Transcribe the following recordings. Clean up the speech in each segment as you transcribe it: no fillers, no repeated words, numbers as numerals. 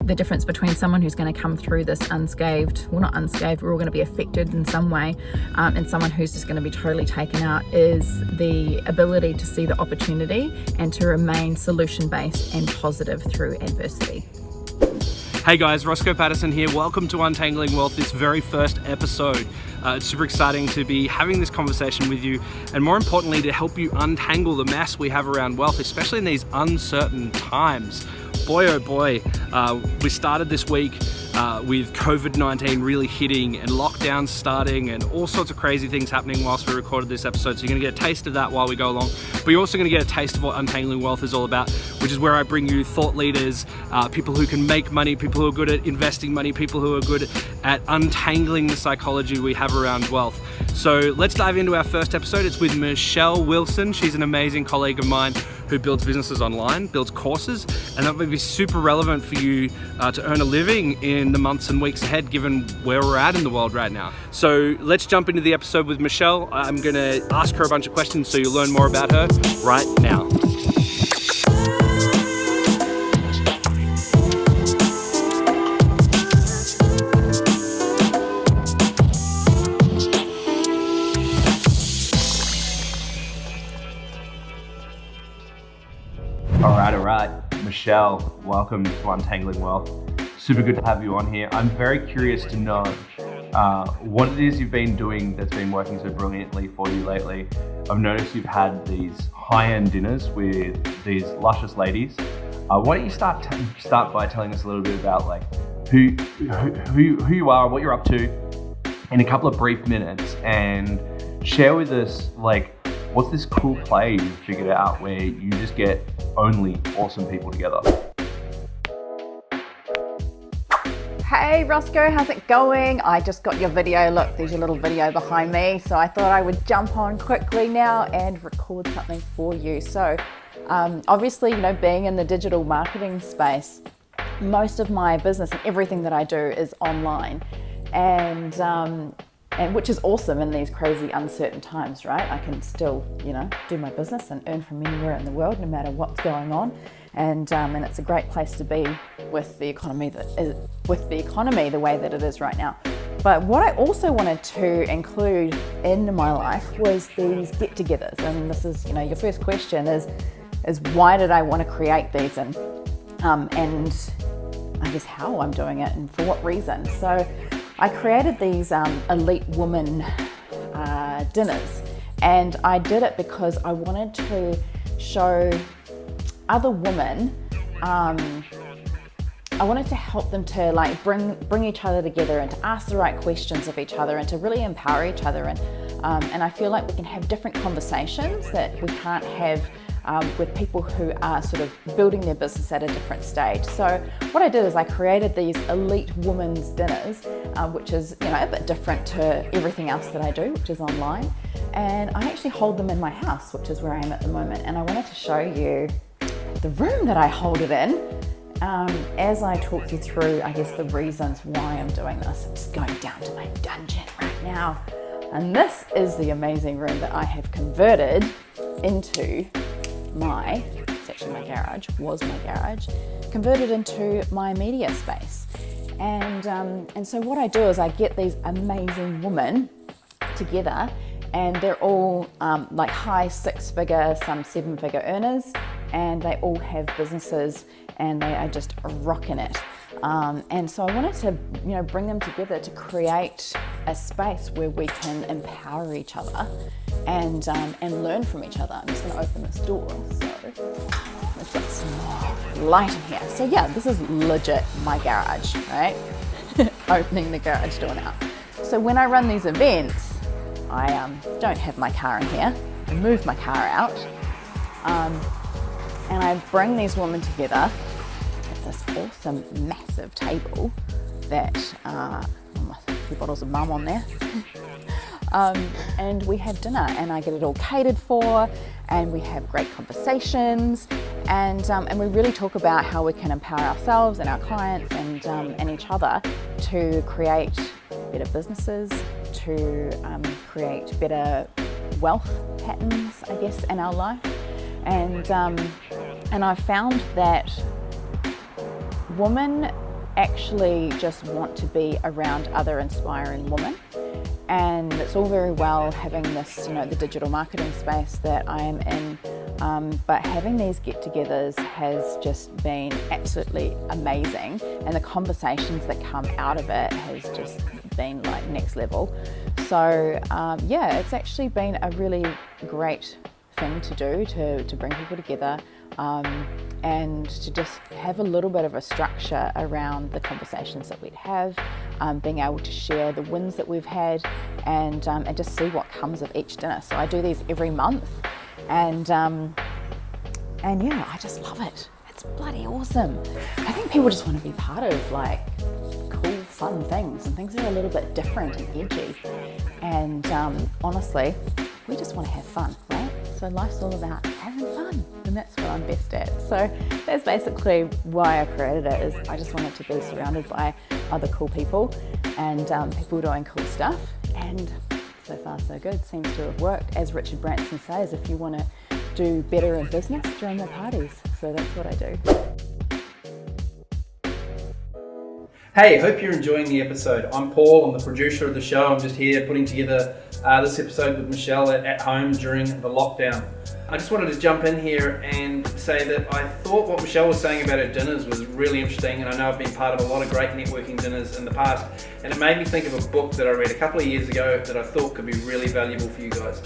the difference between someone who's going to come through this unscathed, well, not unscathed, we're all going to be affected in some way, and someone who's just going to be totally taken out, is the ability to see the opportunity and to remain solution-based and positive through adversity. Hey guys, Rossco Paddison here. Welcome to Untangling Wealth, this very first episode. It's super exciting to be having this conversation with you, and more importantly, to help you untangle the mess we have around wealth, especially in these uncertain times. Boy, oh boy, we started this week with COVID-19 really hitting and lockdowns starting and all sorts of crazy things happening whilst we recorded this episode. So you're gonna get a taste of that while we go along, but you're also gonna get a taste of what Untangling Wealth is all about, which is where I bring you thought leaders, people who can make money, people who are good at investing money, people who are good at untangling the psychology we have around wealth. So let's dive into our first episode. It's with Michelle Wilson. She's an amazing colleague of mine who builds businesses online, builds courses, and that would be super relevant for you to earn a living in the months and weeks ahead, given where we're at in the world right now. So let's jump into the episode with Michelle. I'm gonna ask her a bunch of questions so you'll learn more about her right now. All right. Michelle, welcome to Untangling Wealth. Super good to have you on here. I'm very curious to know what it is you've been doing that's been working so brilliantly for you lately. I've noticed you've had these high-end dinners with these luscious ladies. Why don't you start by telling us a little bit about like who you are, what you're up to in a couple of brief minutes, and share with us like what's this cool play you've figured out where you just get only awesome people together. Hey Rossco, how's it going? I just got your video. Look, there's your little video behind me. So I thought I would jump on quickly now and record something for you. So obviously, being in the digital marketing space, most of my business and everything that I do is online. And which is awesome in these crazy uncertain times, right? I can still, do my business and earn from anywhere in the world, no matter what's going on. And it's a great place to be with the economy the way that it is right now. But what I also wanted to include in my life was these get-togethers. And this is, your first question is why did I want to create these, and I guess how I'm doing it and for what reason. So I created these elite woman dinners, and I did it because I wanted to show other women, I wanted to help them to like bring each other together and to ask the right questions of each other and to really empower each other. And I feel like we can have different conversations that we can't have with people who are sort of building their business at a different stage. So what I did is I created these elite women's dinners, which is a bit different to everything else that I do, which is online. And I actually hold them in my house, which is where I am at the moment. And I wanted to show you the room that I hold it in as I talk you through, I guess, the reasons why I'm doing this. I'm just going down to my dungeon right now. And this is the amazing room that I have converted into it's actually my garage, was my garage, converted into my media space. And so what I do is I get these amazing women together, and they're all like high 6-figure, some 7-figure earners, and they all have businesses and they are just rocking it. And so I wanted to, bring them together to create a space where we can empower each other and learn from each other. I'm just going to open this door, so let's get some more light in here. So yeah, this is legit my garage, right? Opening the garage door now. So when I run these events, I don't have my car in here. I move my car out, and I bring these women together at this awesome, massive table that a few bottles of mum on there. And we have dinner, and I get it all catered for, and we have great conversations, and we really talk about how we can empower ourselves and our clients and each other to create better businesses, to create better wealth patterns, I guess, in our life. And I've found that women actually just want to be around other inspiring women. And it's all very well having this, the digital marketing space that I am in, but having these get-togethers has just been absolutely amazing, and the conversations that come out of it has just been like next level. So it's actually been a really great thing to do, to bring people together, and to just have a little bit of a structure around the conversations that we'd have, being able to share the wins that we've had, and just see what comes of each dinner. So I do these every month, and I just love it. It's bloody awesome. I think people just want to be part of like cool, fun things, and things that are a little bit different and edgy. And honestly, we just want to have fun, right? So life's all about having fun, and that's what I'm best at. So that's basically why I created it, is I just wanted to be surrounded by other cool people and people doing cool stuff. And so far so good, seems to have worked. As Richard Branson says, if you want to do better in business, throw more parties. So that's what I do. Hey, hope you're enjoying the episode. I'm Paul, I'm the producer of the show. I'm just here putting together this episode with Michelle at home during the lockdown. I just wanted to jump in here and say that I thought what Michelle was saying about her dinners was really interesting, and I know I've been part of a lot of great networking dinners in the past, and it made me think of a book that I read a couple of years ago that I thought could be really valuable for you guys.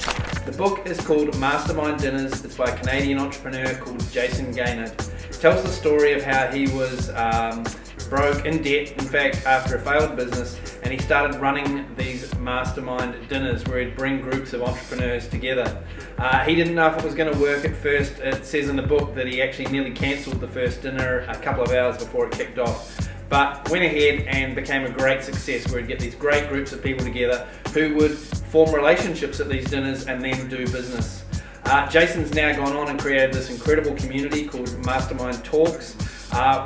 The book is called Mastermind Dinners. It's by a Canadian entrepreneur called Jason Gaynor. It tells the story of how he was broke, in debt, in fact, after a failed business, and he started running these mastermind dinners where he'd bring groups of entrepreneurs together. He didn't know if it was going to work at first. It says in the book that he actually nearly cancelled the first dinner a couple of hours before it kicked off, but went ahead and became a great success, where he'd get these great groups of people together who would form relationships at these dinners and then do business. Jason's now gone on and created this incredible community called Mastermind Talks,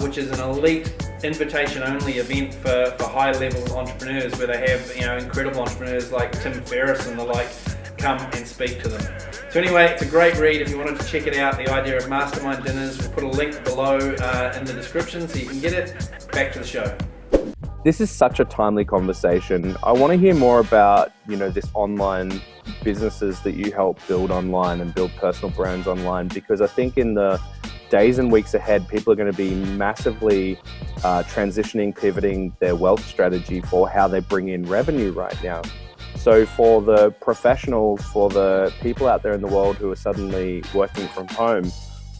which is an elite invitation-only event for high-level entrepreneurs, where they have incredible entrepreneurs like Tim Ferriss and the like come and speak to them. So anyway, it's a great read. If you wanted to check it out, the idea of Mastermind Dinners, we'll put a link below in the description so you can get it. Back to the show. This is such a timely conversation. I want to hear more about, this online businesses that you help build online and build personal brands online, because I think in the days and weeks ahead, people are going to be massively transitioning, pivoting their wealth strategy for how they bring in revenue right now. So for the professionals, for the people out there in the world who are suddenly working from home,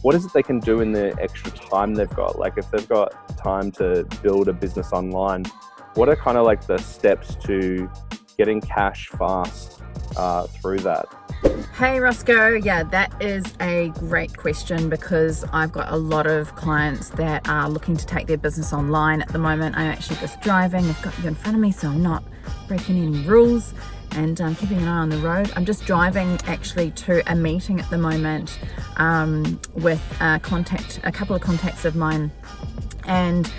what is it they can do in the extra time they've got? Like if they've got time to build a business online, what are kind of like the steps to getting cash fast through that? Hey Rossco, yeah, that is a great question, because I've got a lot of clients that are looking to take their business online at the moment. I'm actually just driving, I've got you in front of me, so I'm not breaking any rules and keeping an eye on the road. I'm just driving actually to a meeting at the moment with a couple of contacts of mine, and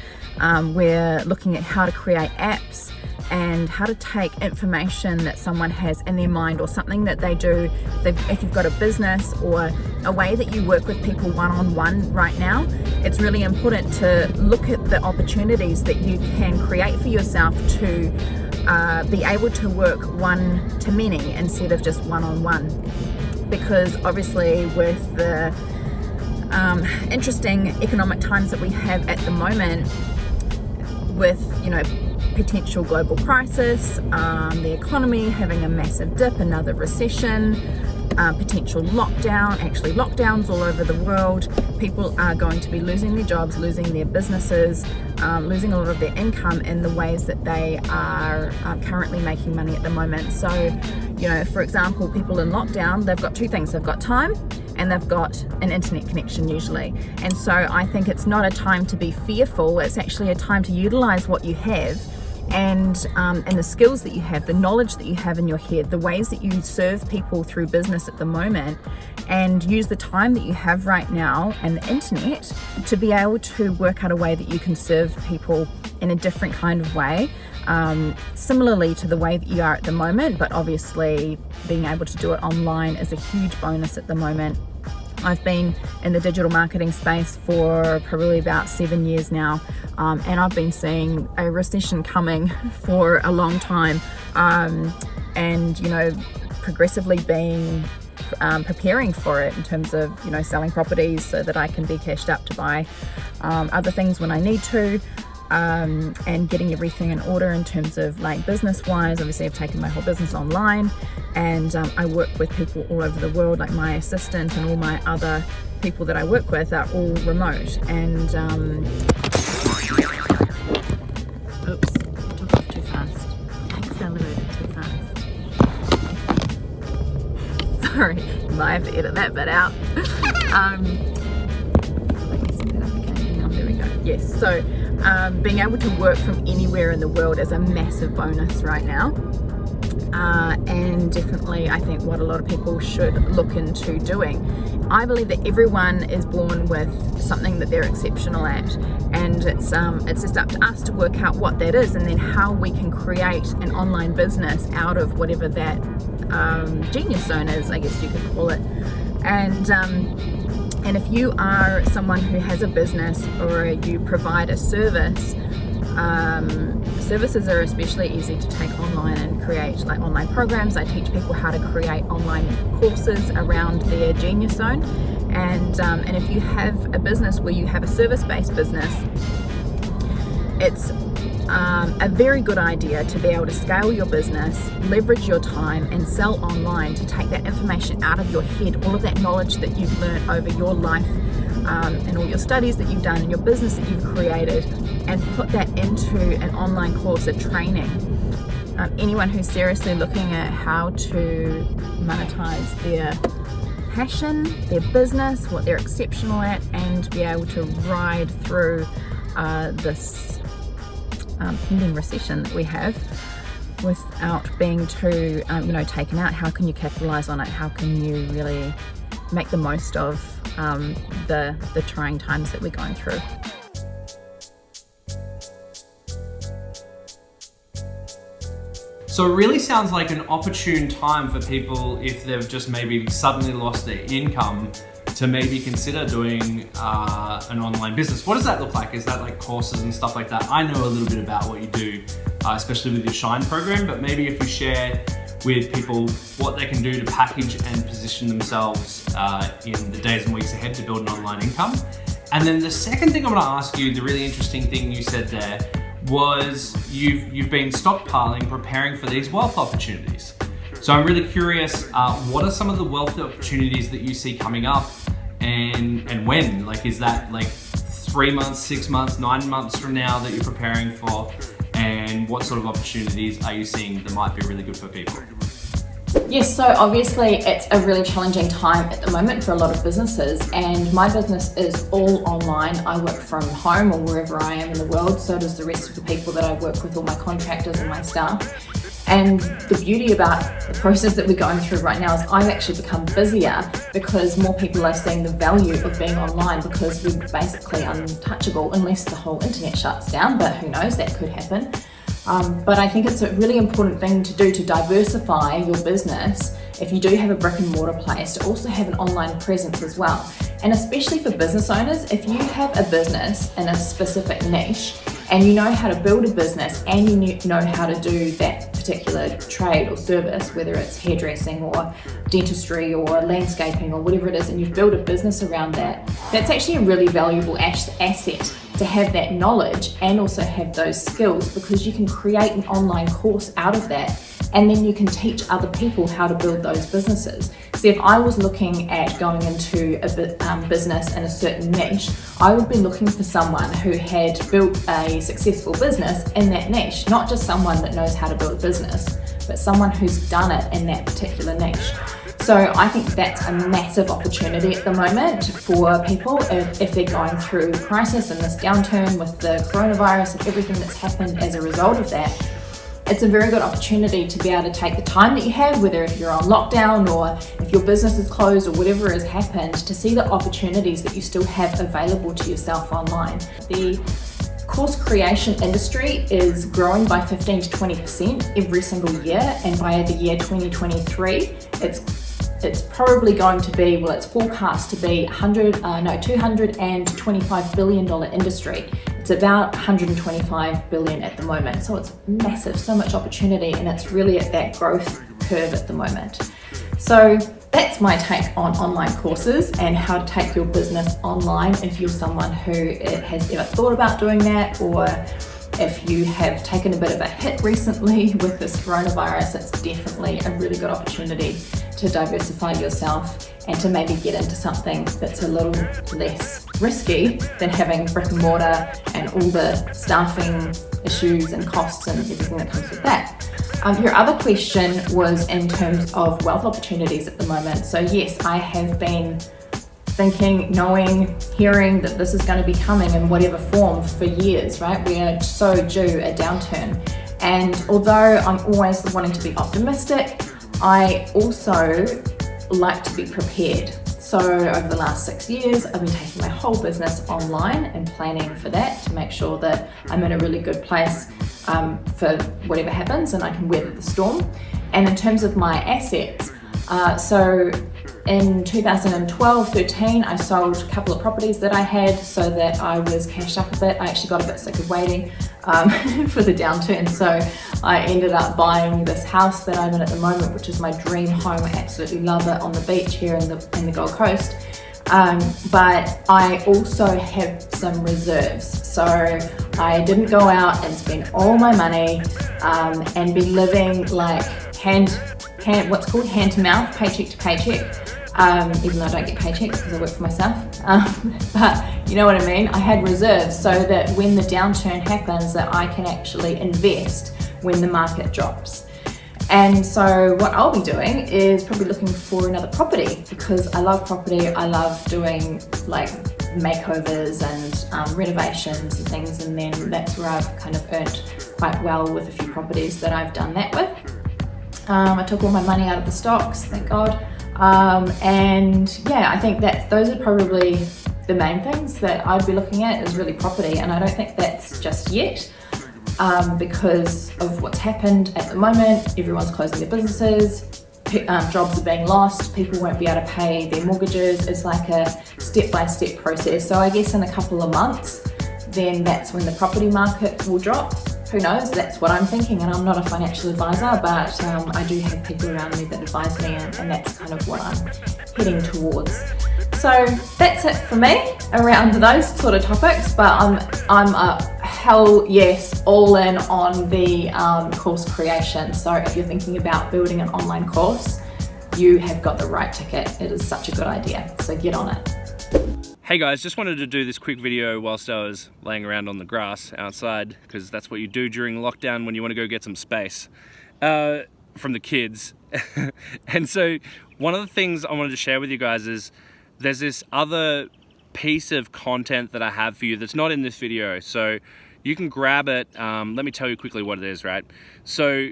we're looking at how to create apps and how to take information that someone has in their mind, or something that they do, if you've got a business or a way that you work with people one-on-one right now. It's really important to look at the opportunities that you can create for yourself to be able to work one-to-many instead of just one-on-one. Because obviously with the interesting economic times that we have at the moment, with potential global crisis, the economy having a massive dip, another recession, potential lockdowns all over the world. People are going to be losing their jobs, losing their businesses, losing a lot of their income in the ways that they are currently making money at the moment. So, for example, people in lockdown, they've got two things. They've got time and they've got an internet connection usually. And so I think it's not a time to be fearful. It's actually a time to utilize what you have, and the skills that you have, the knowledge that you have in your head, the ways that you serve people through business at the moment, and use the time that you have right now and the internet to be able to work out a way that you can serve people in a different kind of way, similarly to the way that you are at the moment, but obviously being able to do it online is a huge bonus at the moment. I've been in the digital marketing space for probably about 7 years now, and I've been seeing a recession coming for a long time, and progressively being preparing for it in terms of selling properties so that I can be cashed up to buy other things when I need to, and getting everything in order in terms of like business wise. Obviously I've taken my whole business online, and I work with people all over the world. Like my assistant and all my other people that I work with are all remote, and oops, I took off too fast. I accelerated too fast. Sorry, might have to edit that bit out. There we go. Yes, so being able to work from anywhere in the world is a massive bonus right now, and definitely I think what a lot of people should look into doing. I believe that everyone is born with something that they're exceptional at, and it's just up to us to work out what that is, and then how we can create an online business out of whatever that genius zone is, I guess you could call it. And if you are someone who has a business or you provide a service, services are especially easy to take online and create like online programs. I teach people how to create online courses around their genius zone. And if you have a business where you have a service-based business, it's a very good idea to be able to scale your business, leverage your time, and sell online to take that information out of your head, all of that knowledge that you've learned over your life, and all your studies that you've done and your business that you've created, and put that into an online course, a training. Anyone who's seriously looking at how to monetize their passion, their business, what they're exceptional at, and be able to ride through this pending recession that we have without being too taken out. How can you capitalize on it? How can you really make the most of the trying times that we're going through? So it really sounds like an opportune time for people, if they've just maybe suddenly lost their income, to maybe consider doing an online business. What does that look like? Is that like courses and stuff like that? I know a little bit about what you do, especially with your Shine program, but maybe if you share with people what they can do to package and position themselves in the days and weeks ahead to build an online income. And then the second thing I'm gonna ask you, the really interesting thing you said there, was you've been stockpiling, preparing for these wealth opportunities. So I'm really curious, what are some of the wealth opportunities that you see coming up, and when? Like, is that like 3 months, 6 months, 9 months from now that you're preparing for? And what sort of opportunities are you seeing that might be really good for people? Yes, so obviously it's a really challenging time at the moment for a lot of businesses, and my business is all online. I work from home or wherever I am in the world, so does the rest of the people that I work with, all my contractors and my staff. And the beauty about the process that we're going through right now is I've actually become busier because more people are seeing the value of being online, because we're basically untouchable unless the whole internet shuts down, but who knows, that could happen. But I think it's a really important thing to do to diversify your business. If you do have a brick and mortar place, to also have an online presence as well. And especially for business owners, if you have a business in a specific niche and you know how to build a business and you know how to do that particular trade or service, whether it's hairdressing or dentistry or landscaping or whatever it is, and you've built a business around that, that's actually a really valuable asset to have that knowledge and also have those skills, because you can create an online course out of that, and then you can teach other people how to build those businesses. See, if I was looking at going into a business in a certain niche, I would be looking for someone who had built a successful business in that niche, not just someone that knows how to build a business, but someone who's done it in that particular niche. So I think that's a massive opportunity at the moment for people if they're going through crisis and this downturn with the coronavirus and everything that's happened as a result of that. It's a very good opportunity to be able to take the time that you have, whether if you're on lockdown or if your business is closed or whatever has happened, to see the opportunities that you still have available to yourself online. The course creation industry is growing by 15 to 20% every single year, and by the year 2023, it's it's probably going to be, well, it's forecast to be $225 billion industry. It's about 125 billion at the moment, so it's massive, so much opportunity, and it's really at that growth curve at the moment. So that's my take on online courses and how to take your business online if you're someone who has ever thought about doing that, or if you have taken a bit of a hit recently with this coronavirus. It's definitely a really good opportunity to diversify yourself and to maybe get into something that's a little less risky than having brick and mortar and all the staffing issues and costs and everything that comes with that. Your other question was in terms of wealth opportunities at the moment. So yes, I have been thinking, knowing, hearing that this is going to be coming in whatever form for years, right? We are so due a downturn. And although I'm always wanting to be optimistic, I also like to be prepared. So over the last 6 years, I've been taking my whole business online and planning for that to make sure that I'm in a really good place for whatever happens and I can weather the storm. And in terms of my assets, so in 2012-13, I sold a couple of properties that I had so that I was cashed up a bit. I actually got a bit sick of waiting for the downturn, so I ended up buying this house that I'm in at the moment, which is my dream home. I absolutely love it, on the beach here in the Gold Coast. But I also have some reserves, so I didn't go out and spend all my money and be living like hand to mouth, paycheck to paycheck. Even though I don't get paychecks because I work for myself, but you know what I mean. I had reserves so that when the downturn happens, that I can actually invest when the market drops. And so what I'll be doing is probably looking for another property, because I love property. I love doing like makeovers and renovations and things, and then that's where I've kind of earned quite well with a few properties that I've done that with. I took all my money out of the stocks, thank God. And yeah, I think those are probably the main things that I'd be looking at, is really property. And I don't think that's just yet, because of what's happened at the moment. Everyone's closing their businesses, jobs are being lost, people won't be able to pay their mortgages. It's like a step-by-step process. So I guess in a couple of months, then that's when the property market will drop. Who knows? That's what I'm thinking, and I'm not a financial advisor, but I do have people around me that advise me, and that's kind of what I'm heading towards. So that's it for me around those sort of topics, but I'm a hell yes, all in on the course creation. So if you're thinking about building an online course, you have got the right ticket. It is such a good idea, so get on it. Hey guys, just wanted to do this quick video whilst I was laying around on the grass outside, because that's what you do during lockdown when you want to go get some space from the kids. And so one of the things I wanted to share with you guys is there's this other piece of content that I have for you that's not in this video. So you can grab it. Let me tell you quickly what it is, right? So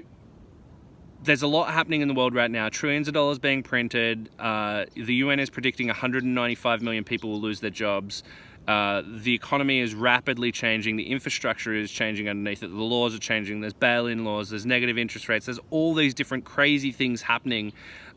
there's a lot happening in the world right now. Trillions of dollars being printed. The UN is predicting 195 million people will lose their jobs. The economy is rapidly changing. The infrastructure is changing underneath it. The laws are changing. There's bail-in laws. There's negative interest rates. There's all these different crazy things happening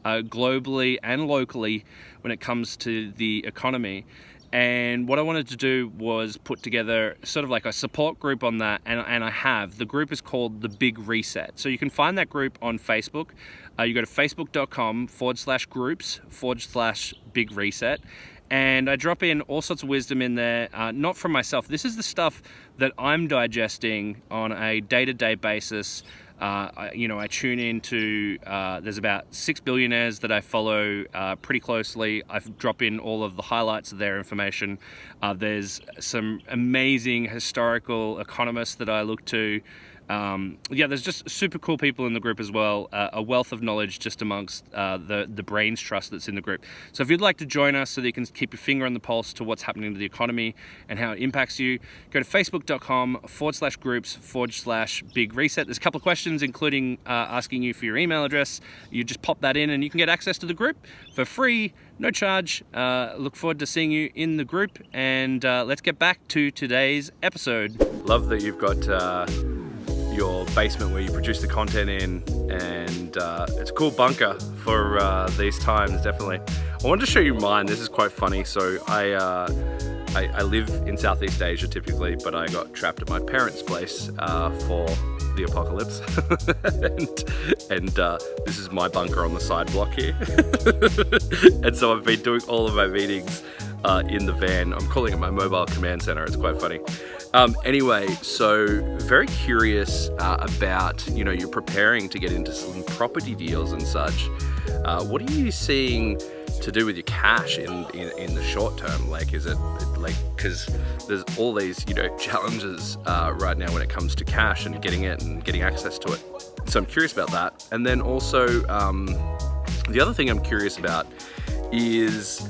globally and locally when it comes to the economy. And what I wanted to do was put together sort of like a support group on that, and I have. The group is called The Big Reset. So you can find that group on Facebook. You go to facebook.com/groups/Big Reset. And I drop in all sorts of wisdom in there, not from myself. This is the stuff that I'm digesting on a day-to-day basis. I tune into, there's about 6 billionaires that I follow pretty closely. I drop in all of the highlights of their information. There's some amazing historical economists that I look to. There's just super cool people in the group as well. A wealth of knowledge just amongst the brains trust that's in the group. So if you'd like to join us so that you can keep your finger on the pulse to what's happening to the economy and how it impacts you, go to facebook.com/groups/Big Reset. There's a couple of questions, including asking you for your email address. You just pop that in and you can get access to the group for free, no charge. Look forward to seeing you in the group, and let's get back to today's episode. Love that you've got your basement where you produce the content in, and it's a cool bunker for these times, definitely. I wanted to show you mine. This is quite funny. So I live in Southeast Asia typically, but I got trapped at my parents' place for the apocalypse. and this is my bunker on the side block here. And so I've been doing all of my meetings in the van. I'm calling it my mobile command center. It's quite funny. Anyway, so very curious about, you're preparing to get into some property deals and such. What are you seeing to do with your cash in the short term? Like, is it like, because there's all these challenges right now when it comes to cash and getting it and getting access to it. So I'm curious about that. And then also the other thing I'm curious about is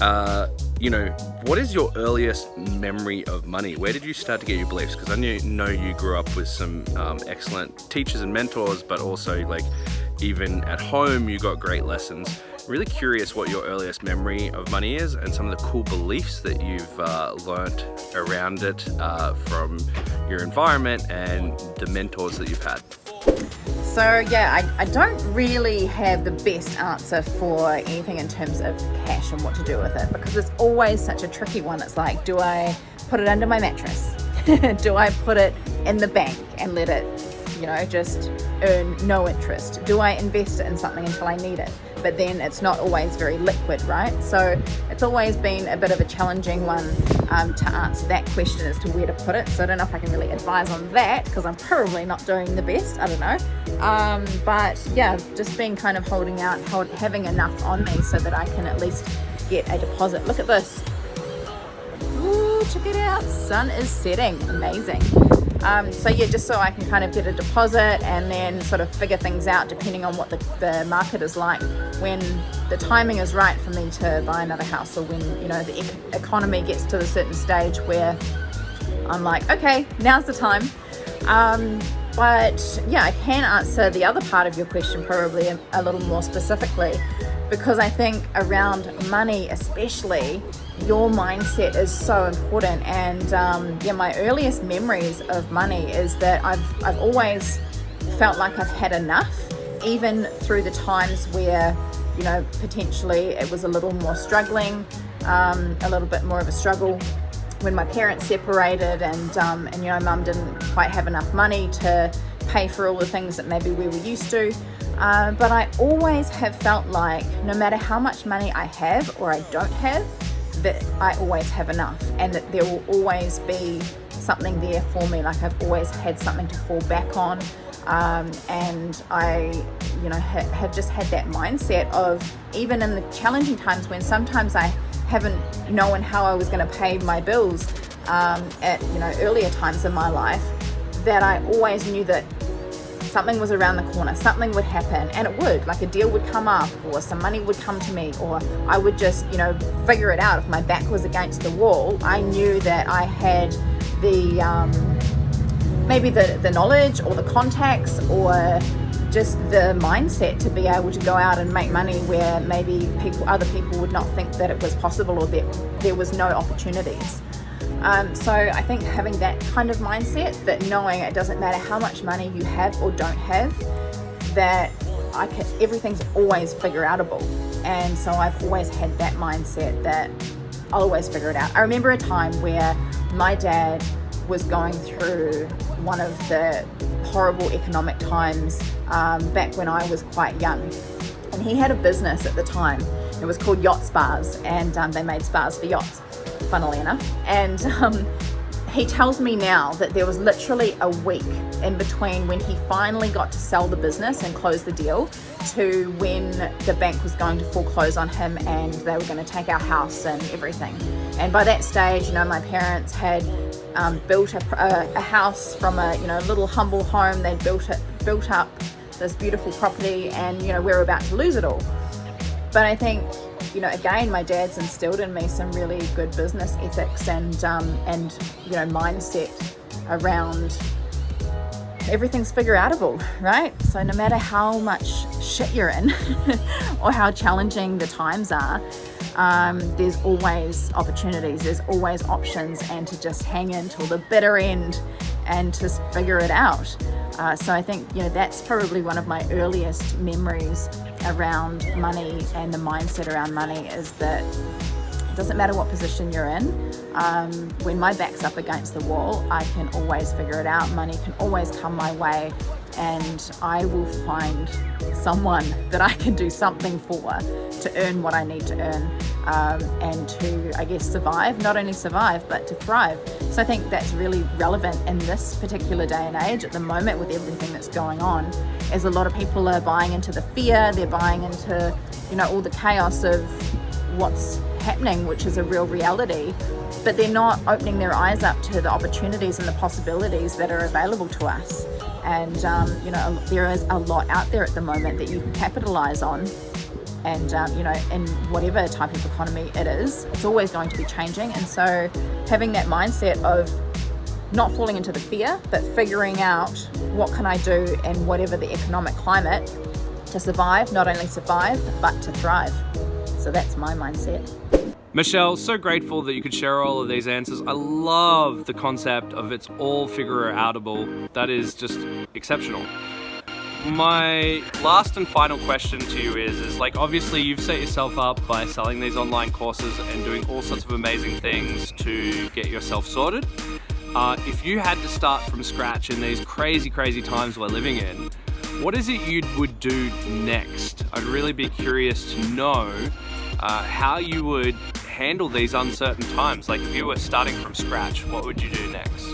what is your earliest memory of money? Where did you start to get your beliefs? Because I know you grew up with some excellent teachers and mentors, but also like even at home you got great lessons. Really curious what your earliest memory of money is and some of the cool beliefs that you've learnt around it from your environment and the mentors that you've had. So yeah, I don't really have the best answer for anything in terms of cash and what to do with it, because it's always such a tricky one. It's like, do I put it under my mattress? Do I put it in the bank and let it, just earn no interest? Do I invest it in something until I need it? But then it's not always very liquid, right? So it's always been a bit of a challenging one to answer that question as to where to put it. So I don't know if I can really advise on that, because I'm probably not doing the best. I don't know. But yeah, just being kind of holding out, having enough on me so that I can at least get a deposit. Look at this. Ooh, check it out. Sun is setting. Amazing. So yeah, just so I can kind of get a deposit and then sort of figure things out depending on what the market is like, when the timing is right for me to buy another house, or when the economy gets to a certain stage where I'm like, okay, now's the time. But yeah, I can answer the other part of your question probably a little more specifically, because I think around money especially, your mindset is so important. And my earliest memories of money is that I've always felt like I've had enough, even through the times where potentially it was a little more struggling, a little bit more of a struggle when my parents separated and mum didn't quite have enough money to pay for all the things that maybe we were used to. But I always have felt like no matter how much money I have or I don't have, that I always have enough, and that there will always be something there for me. Like, I've always had something to fall back on, and I have just had that mindset of, even in the challenging times when sometimes I haven't known how I was going to pay my bills at earlier times in my life, that I always knew that something was around the corner, something would happen, and it would, like a deal would come up, or some money would come to me, or I would just figure it out. If my back was against the wall, I knew that I had the maybe the knowledge or the contacts or just the mindset to be able to go out and make money where maybe other people would not think that it was possible, or that there was no opportunities. So I think having that kind of mindset, that knowing it doesn't matter how much money you have or don't have, that everything's always figure outable. And so I've always had that mindset that I'll always figure it out. I remember a time where my dad was going through one of the horrible economic times back when I was quite young. And he had a business at the time. It was called Yacht Spas, and they made spas for yachts, funnily enough. And he tells me now that there was literally a week in between when he finally got to sell the business and close the deal to when the bank was going to foreclose on him and they were going to take our house and everything. And by that stage, my parents had built a house from a little humble home. They'd built up this beautiful property, and we're about to lose it all. But I think, again, my dad's instilled in me some really good business ethics and mindset around everything's figure outable, right? So no matter how much shit you're in or how challenging the times are, there's always opportunities, there's always options, and to just hang in till the bitter end and to figure it out. So I think, that's probably one of my earliest memories around money and the mindset around money, is that it doesn't matter what position you're in. When my back's up against the wall, I can always figure it out. Money can always come my way, and I will find someone that I can do something for to earn what I need to earn, and to, I guess, survive, not only survive, but to thrive. So I think that's really relevant in this particular day and age at the moment with everything that's going on, as a lot of people are buying into the fear, they're buying into, all the chaos of what's happening, which is a real reality, but they're not opening their eyes up to the opportunities and the possibilities that are available to us. And there is a lot out there at the moment that you can capitalize on. And in whatever type of economy it is, it's always going to be changing. And so having that mindset of not falling into the fear, but figuring out what can I do in whatever the economic climate to survive, not only survive, but to thrive. So that's my mindset. Michelle, so grateful that you could share all of these answers. I love the concept of it's all figure-outable. That is just exceptional. My last and final question to you is like, obviously you've set yourself up by selling these online courses and doing all sorts of amazing things to get yourself sorted. If you had to start from scratch in these crazy, crazy times we're living in, what is it you would do next? I'd really be curious to know how you would handle these uncertain times. Like if you were starting from scratch, what would you do next?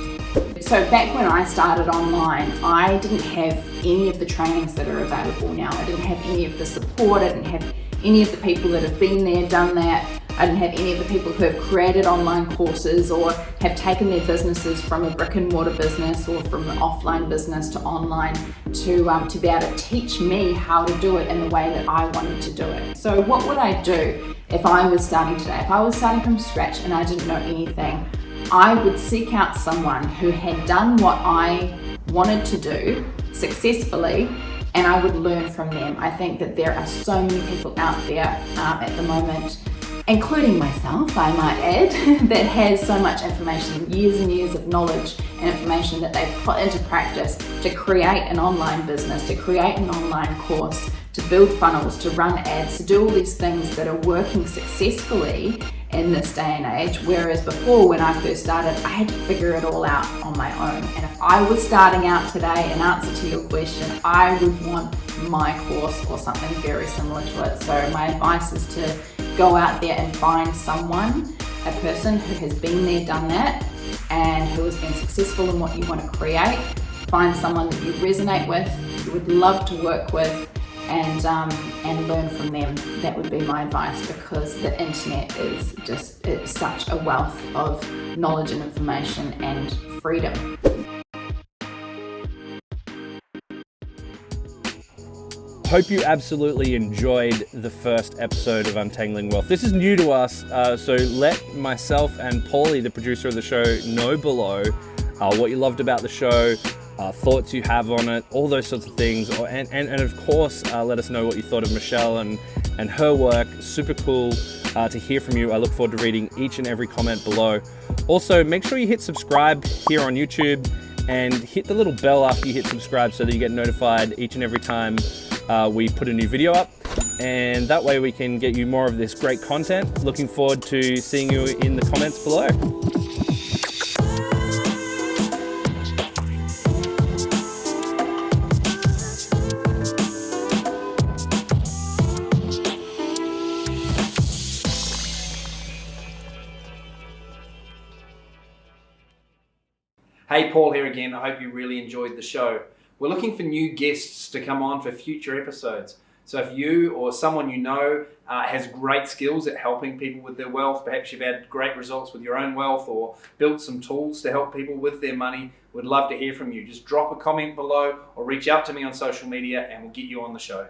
So back when I started online, I didn't have any of the trainings that are available now. I didn't have any of the support. I didn't have any of the people that have been there, done that. I didn't have any of the people who have created online courses or have taken their businesses from a brick and mortar business or from an offline business to online to be able to teach me how to do it in the way that I wanted to do it. So what would I do if I was starting today? If I was starting from scratch and I didn't know anything, I would seek out someone who had done what I wanted to do successfully, and I would learn from them. I think that there are so many people out there at the moment, including myself, I might add, that has so much information, years and years of knowledge and information that they've put into practice to create an online business, to create an online course, to build funnels, to run ads, to do all these things that are working successfully in this day and age. Whereas before, when I first started, I had to figure it all out on my own. And if I was starting out today, in answer to your question, I would want my course or something very similar to it. So my advice is to go out there and find someone, a person who has been there, done that, and who has been successful in what you want to create. Find someone that you resonate with, you would love to work with, and learn from them. That would be my advice, because the internet is it's such a wealth of knowledge and information and freedom. Hope you absolutely enjoyed the first episode of Untangling Wealth. This is new to us, so let myself and Paulie, the producer of the show, know below what you loved about the show, thoughts you have on it, all those sorts of things. And of course, let us know what you thought of Michelle and her work. Super cool to hear from you. I look forward to reading each and every comment below. Also, make sure you hit subscribe here on YouTube and hit the little bell after you hit subscribe so that you get notified each and every time we put a new video up. And that way we can get you more of this great content. Looking forward to seeing you in the comments below. Hey, Paul here again. I hope you really enjoyed the show. We're looking for new guests to come on for future episodes. So if you or someone you know has great skills at helping people with their wealth, perhaps you've had great results with your own wealth or built some tools to help people with their money, we'd love to hear from you. Just drop a comment below or reach out to me on social media and we'll get you on the show.